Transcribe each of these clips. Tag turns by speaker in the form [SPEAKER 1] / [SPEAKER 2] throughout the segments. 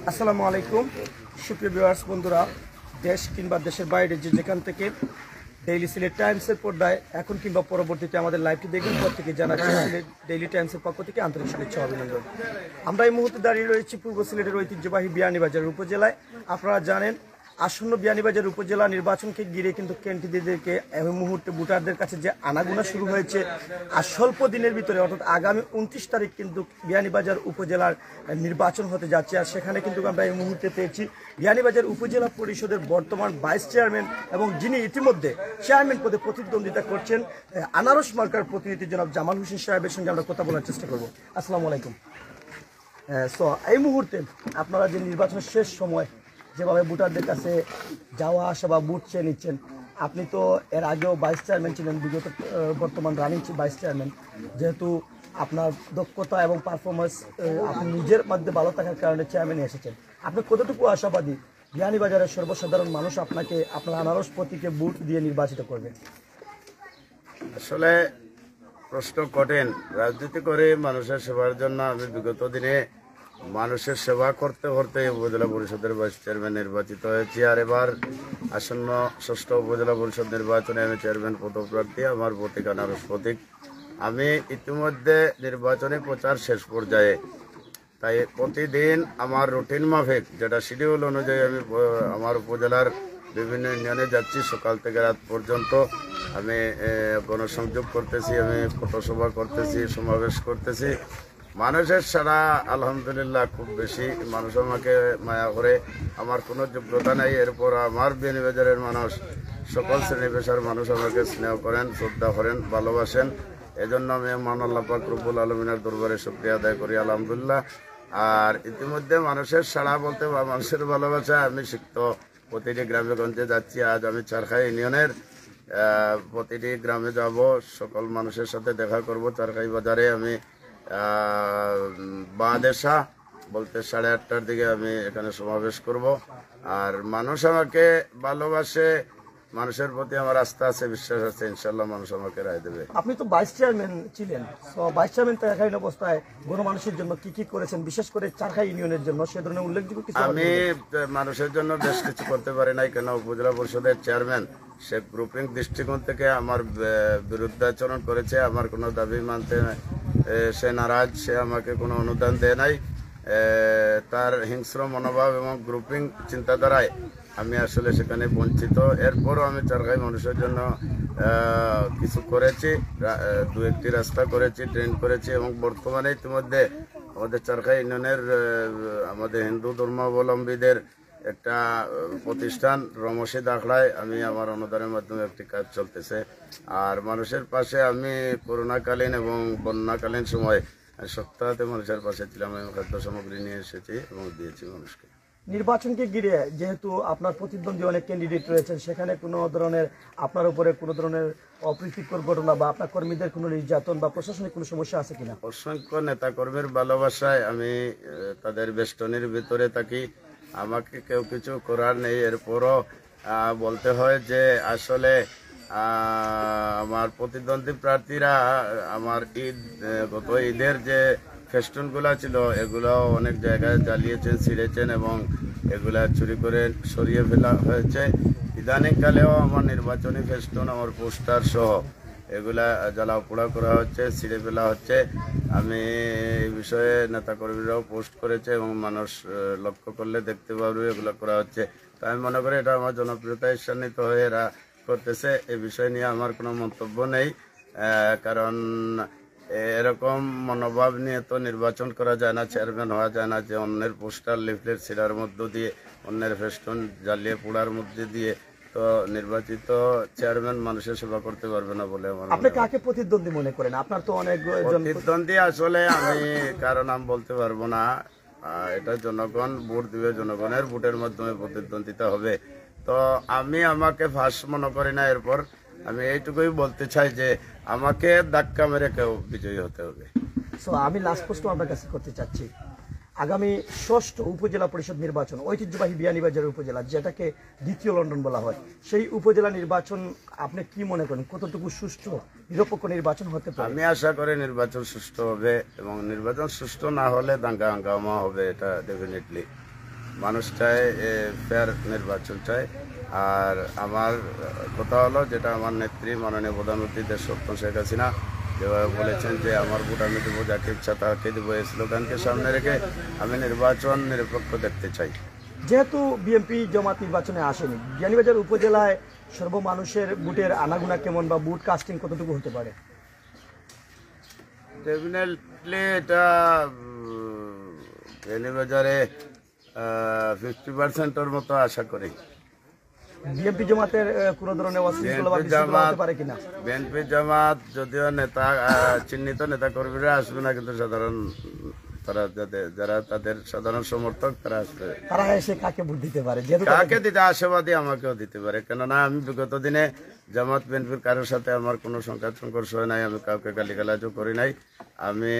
[SPEAKER 1] আসসালামু আলাইকুম সুপ্রিয় ভিউয়ার্স বন্ধুরা, দেশ কিংবা দেশের বাইরে যেখান থেকে ডেইলি সিলেট টাইমসের পর্দায় এখন কিংবা পরবর্তীতে আমাদের লাইভটি দেখবেন, প্রত্যেকে জানাচ্ছি সিলেট ডেইলি টাইমসের পক্ষ থেকে আন্তরিক শুভেচ্ছা অভিনন্দন। আমরা এই মুহূর্তে দাঁড়িয়ে রয়েছি পূর্ব সিলেটের ঐতিহ্যবাহী বিয়ানীবাজার উপজেলায়। আপনারা জানেন আসন্ন বিয়ানীবাজার উপজেলা নির্বাচনকে ঘিরে কিন্তু ক্যান্ডিডেটদেরকে এই মুহূর্তে ভোটারদের কাছে যে আনাগোনা শুরু হয়েছে, আর স্বল্প দিনের ভিতরে অর্থাৎ আগামী 29 তারিখ কিন্তু বিয়ানীবাজার উপজেলার নির্বাচন হতে যাচ্ছে। আর সেখানে কিন্তু আমরা এই মুহূর্তে পেয়েছি বিয়ানীবাজার উপজেলা পরিষদের বর্তমান ভাইস চেয়ারম্যান এবং যিনি ইতিমধ্যে চেয়ারম্যান পদে প্রতিদ্বন্দ্বিতা করছেন আনারস মার্কার প্রতিনিধি জনাব জামাল হোসেন সাহেবের সঙ্গে আমরা কথা বলার চেষ্টা করব। আসসালামু আলাইকুম। সো এই মুহূর্তে আপনারা যে নির্বাচনের শেষ সময় যেভাবে ভোটারদের কাছে যাওয়া আসা বা ভোট চেয়ে নিচ্ছেন, আপনি তো এর আগেও ভাইস চেয়ারম্যান ছিলেন, বিগত বর্তমান রানিং ভাইস চেয়ারম্যান, যেহেতু আপনার দক্ষতা এবং পারফরমেন্স আপনি নিজের মধ্যে ভালো থাকার কারণে চেয়ারম্যানে এসেছেন, আপনি কতটুকু আশাবাদী বিয়ানীবাজারের সর্বসাধারণ মানুষ আপনাকে আপনার আনারস প্রতীকে ভোট দিয়ে নির্বাচিত করবে?
[SPEAKER 2] আসলে প্রশ্ন কঠিন। রাজনীতি করে মানুষের সেবার জন্য আমি বিগত দিনে মানুষের সেবা করতে করতে উপজেলা পরিষদের ভাইস চেয়ারম্যান নির্বাচিত হয়েছি। আর এবার আসন্ন 6ষ্ঠ উপজেলা পরিষদ নির্বাচনে আমি চেয়ারম্যান পদপ্রার্থী। আমার প্রতীক আনারস প্রতীক। আমি ইতিমধ্যে নির্বাচনী প্রচার শেষ পর্যায়ে, তাই প্রতিদিন আমার রুটিন মাফিক যেটা শিডিউল অনুযায়ী আমি আমার উপজেলার বিভিন্ন ইউনিয়নে যাচ্ছি। সকাল থেকে রাত পর্যন্ত আমি গণসংযোগ করতেছি, আমি পথসভা করতেছি, সমাবেশ করতেছি। মানুষের সারা আলহামদুলিল্লাহ খুব বেশি। মানুষ আমাকে মায়া করে। আমার কোনো যোগ্যতা নাই, এরপর আমার বিয়ানীবাজারের মানুষ, সকল শ্রেণী পেশার মানুষ আমাকে স্নেহ করেন, শ্রদ্ধা করেন, ভালোবাসেন। এজন্য আমি মহান আল্লাহ পাক রব্বুল আলমিনের দরবারে শুকরিয়া আদায় করি আলহামদুলিল্লাহ। আর ইতিমধ্যে মানুষের সাড়া বলতে বা মানুষের ভালোবাসা আমি শিখত। প্রতিটি গ্রামে গঞ্জে যাচ্ছি। আজ আমি চারখাই ইউনিয়নের প্রতিটি গ্রামে যাব, সকল মানুষের সাথে দেখা করব। চারখাই বাজারে আমি বাদেশা বলতে 8:30টার দিকে আমি এখানে সমাবেশ করব। আর মানুষ আমাকে ভালোবাসে, মানুষের প্রতি আমার আস্থা আছে, বিশ্বাস আছে, ইনশাল্লাহ মানুষ আমাকে রায় দেবে।
[SPEAKER 1] আপনি তো ভাইস চেয়ারম্যান ছিলেন, ভাইস চেয়ারম্যান থাকাকালীন অবস্থায় গণমানুষের জন্য কি কি করেছেন, বিশেষ করে চারখাই ইউনিয়নের জন্য সে ধরনের উল্লেখযোগ্য কিছু?
[SPEAKER 2] আমি মানুষের জন্য বেশ কিছু করতে পারি নাই, কেন উপজেলা পরিষদের চেয়ারম্যান সে গ্রুপিং দৃষ্টিকোণ থেকে আমার বিরুদ্ধাচরণ করেছে। আমার কোনো দাবি মানতে সে নারাজ, সে আমাকে কোনো অনুদান দেয় নাই। তার হিংস্র মনোভাব এবং গ্রুপিং চিন্তাধারায় আমি আসলে সেখানে বঞ্চিত। এরপরও আমি চারখাই মানুষের জন্য কিছু করেছি, 2-1টি রাস্তা করেছি, ট্রেন করেছি এবং বর্তমানে ইতিমধ্যে আমাদের চারখাই ইউনিয়নের আমাদের হিন্দু ধর্মাবলম্বীদের একটা প্রতিষ্ঠান রমশিদ আখড়ায় আমি আমার অনুদানের মাধ্যমে একটি কাজ চলতেছে। আর মানুষের পাশে আমি করোনাকালীন এবং বন্যাকালীন সময় সপ্তাহে মানুষের পাশে ছিলাম। আমি খাদ্য সামগ্রী নিয়ে এসেছি এবং দিয়েছি মানুষকে।
[SPEAKER 1] নির্বাচনকে ঘিরে যেহেতু আপনার প্রতিদ্বন্দ্বী অনেক ক্যান্ডিডেট রয়েছেন, সেখানে কোনো ধরনের আপনার উপরে কোনো ধরনের অপ্রীতিকর ঘটনা বা আপনার কর্মীদের কোনো নির্যাতন বা প্রশাসনিক কোনো সমস্যা আছে কিনা?
[SPEAKER 2] অসংখ্য নেতা কর্মীর ভালোবাসায় আমি তাদের বেষ্টনীর ভিতরে থাকি। আমাকে কেউ কিছু করার নেই। এরপরও বলতে হয় যে আসলে আমার প্রতিদ্বন্দ্বী প্রার্থীরা আমার গত ঈদের যে ফেস্টুনগুলো ছিল এগুলো অনেক জায়গায় জ্বালিয়েছেন, ছিঁড়েছেন এবং এগুলা চুরি করে সরিয়ে ফেলা হয়েছে। ইদানিংকালেও আমার নির্বাচনী ফেস্টুন, আমার পোস্টার সহ এগুলা জ্বালাও পোড়া করা হচ্ছে, ছিঁড়ে ফেলা হচ্ছে। আমি এই বিষয়ে নেতাকর্মীরাও পোস্ট করেছে এবং মানুষ লক্ষ্য করলে দেখতে পারবে এগুলো করা হচ্ছে। তো আমি মনে করি এটা আমার জনপ্রিয়তা ঈর্ষান্বিত হয়ে এরা করতেছে। এই বিষয় নিয়ে আমার কোনো মন্তব্য নেই, কারণ এরকম মনোভাব নিয়ে তো নির্বাচন করা যায় না, চেয়ারম্যান হওয়া যায় না যে অন্যের পোস্টার লিফলেট ছিঁড়ার মধ্য দিয়ে, অন্যের ফেস্টুন জ্বালিয়ে পোড়ার মধ্যে দিয়ে তো নির্বাচিত চেয়ারম্যান মানুষের সেবা করতে পারবে না বলে আমার।
[SPEAKER 1] আপনি কাকে প্রতিদ্বন্দ্বী মনে করেন? আপনার তো অনেক
[SPEAKER 2] প্রতিদ্বন্দ্বী আসলে আমি কারো নাম বলতে পারবো না। এটা জনগণ ভোট দিবে, জনগণের ভোটের মাধ্যমে প্রতিদ্বন্দ্বিতা হবে। তো আমি আমাকে ফার্স্ট মনে করি না। এরপর আমি এইটুকুই বলতে চাই যে আমাকে ধাক্কা মেরে কেউ বিজয়ী হতে হবে।
[SPEAKER 1] সো আমি লাস্ট প্রশ্ন আপনার কাছে করতে চাচ্ছি, আগামী 6ষ্ঠ উপজেলা পরিষদ নির্বাচন ঐতিহ্যবাহী বিয়ানীবাজার উপজেলা, যেটাকে দ্বিতীয় লন্ডন বলা হয়, সেই উপজেলা নির্বাচন আপনি কি মনে করেন কতটুকু সুষ্ঠু নিরপেক্ষ নির্বাচন হতে পারে?
[SPEAKER 2] আমি আশা করি নির্বাচন সুষ্ঠু হবে এবং নির্বাচন সুষ্ঠু না হলে দাঙ্গা হাঙ্গামা হবে, এটা ডেফিনেটলি। মানুষ চায় ফেয়ার নির্বাচন চায়। আর আমার কথা হলো, যেটা আমার নেত্রী মাননীয় প্রধানমন্ত্রী দেশরত্ন শেখ হাসিনা যেভাবে বলেছেন যে আমার ভোট আমি দেবো, যাকে ইচ্ছা তাকে দেবো, এই স্লোগানকে সামনে রেখে আমি নির্বাচন নিরপেক্ষ দেখতে চাই।
[SPEAKER 1] যেহেতু বিএনপি জামাত নির্বাচনে আসেনি, বিয়ানীবাজার উপজেলায় সর্বমানুষের ভোটের আনাগুনা কেমন বা ভোট কাস্টিং কতটুকু হতে পারে?
[SPEAKER 2] ডেফিনেটলি এটা বেনিবাজারে 50%-এর মতো আশা করি।
[SPEAKER 1] বিএনপি জামাতের কোনো ধরনের অশৃঙ্খলা বা বিশৃঙ্খলা হতে পারে কিনা?
[SPEAKER 2] বিএনপি জামাত যদিও নেতা চিহ্নিত নেতা কর্মীরা আসবে না, কিন্তু সাধারণ তারা যারা তাদের সাধারণ সমর্থক তারা আসবে।
[SPEAKER 1] তারা এসে কাকে ভোট দিতে পারে? যেহেতু
[SPEAKER 2] কাকে দিতে আশাবাদী, আমাকেও দিতে পারে। কেননা আমি বিগত দিনে জামাত বিএনপির কারোর সাথে আমার কোনো সংঘাত সংঘর্ষ হয় নাই, আমি কাউকে গালিগালাজও করি নাই। আমি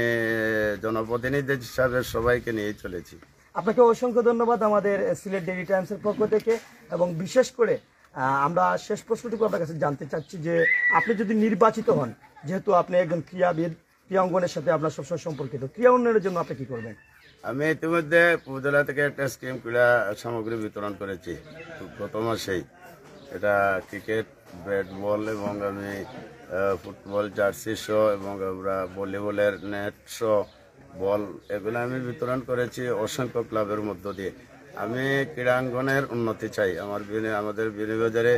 [SPEAKER 2] জনপ্রতিনিধি হিসাবে সবাইকে নিয়েই চলেছি।
[SPEAKER 1] আপনাকে অসংখ্য ধন্যবাদ আমাদের সিলেট ডেইলি টাইমসের পক্ষ থেকে। এবং বিশেষ করে আমরা শেষ প্রশ্নটুকু আপনার কাছে জানতে চাচ্ছি যে আপনি যদি নির্বাচিত হন, যেহেতু আপনি একজন ক্রীড়াবিদ, ক্রীড়া অঙ্গনের সাথে আপনার সবসময় সম্পর্কিত, ক্রীড়া উন্নয়নের জন্য আপনি কি করবেন?
[SPEAKER 2] আমি ইতিমধ্যে উপজেলা থেকে একটা স্কিম ক্রীড়া সামগ্রী বিতরণ করেছি গত মাসেই। এটা ক্রিকেট, ব্যাট বল এবং আমি ফুটবল জার্সি শো এবং আমরা ভলিবলের নেট শো, বল, এগুলো আমি বিতরণ করেছি অসংখ্য ক্লাবের মধ্য দিয়ে। আমি ক্রীড়াঙ্গনের উন্নতি চাই। আমাদের বিয়ানীবাজারে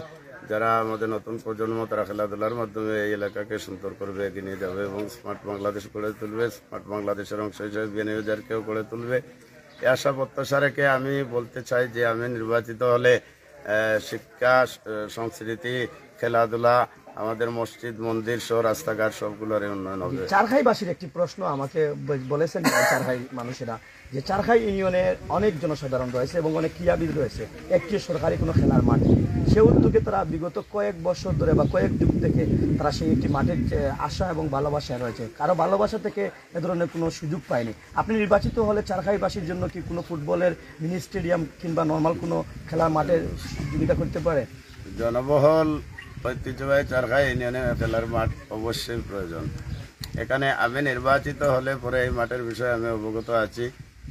[SPEAKER 2] যারা আমাদের নতুন প্রজন্ম, তারা খেলাধুলার মাধ্যমে এই এলাকাকে সুন্দর করবে, এগিয়ে নিয়ে যাবে এবং স্মার্ট বাংলাদেশ গড়ে তুলবে। স্মার্ট বাংলাদেশের অংশ হিসেবে বিয়ানীবাজারকেও গড়ে তুলবে। এই আশা প্রত্যাশা রেখে আমি বলতে চাই যে আমি নির্বাচিত হলে শিক্ষা, সংস্কৃতি, খেলাধুলা, আমাদের মসজিদ মন্দির সহ রাস্তাঘাট সবগুলোর উন্নয়ন হবে।
[SPEAKER 1] চারখাইবাসীর একটি প্রশ্ন আমাকে বলেছেন চারখাই মানুষেরা, যে চারখাই ইউনিয়নের অনেক জনসাধারণ রয়েছে এবং অনেক ক্রীড়াবিদ রয়েছে, একটি সরকারি কোনো খেলার মাঠ নেই। সে উদ্যোগে তারা বিগত কয়েক বছর ধরে বা কয়েক যুগ থেকে তারা সেই একটি মাঠের আশা এবং ভালোবাসায় রয়েছে, কারো ভালোবাসা থেকে এ ধরনের কোনো সুযোগ পায়নি। আপনি নির্বাচিত হলে চারখাইবাসীর জন্য কি কোনো ফুটবলের মিনি স্টেডিয়াম কিংবা নর্মাল কোনো খেলার মাঠের সুবিধা করতে পারে?
[SPEAKER 2] জনবহুল ঐতিহ্যবাহী চারখাই ইউনিয়নে খেলার মাঠ অবশ্যই প্রয়োজন। এখানে আমি নির্বাচিত হলে পরে এই মাঠের বিষয়ে আমি অবগত আছি।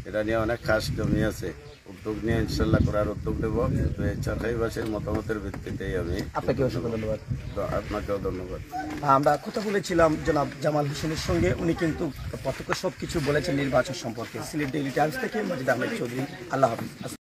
[SPEAKER 2] এটা নিয়ে অনেক খাস জমি আছে, উদ্যোগ নিয়ে ইনশাল্লাহ করার উদ্যোগ দেব। কিন্তু এই চারখাইবাসীর মতামতের ভিত্তিতেই আমি।
[SPEAKER 1] আপনাকে অসংখ্য ধন্যবাদ।
[SPEAKER 2] আপনাকেও ধন্যবাদ।
[SPEAKER 1] আমরা কথা বলেছিলাম জনাব জামাল হোসেনের সঙ্গে। উনি কিন্তু প্রত্যক্ষ সব কিছু বলেছেন নির্বাচন সম্পর্কে। সিলেট ডেইলি টাইমস থেকে মাজিদ আহমেদ চৌধুরী। আল্লাহ হাফিজ।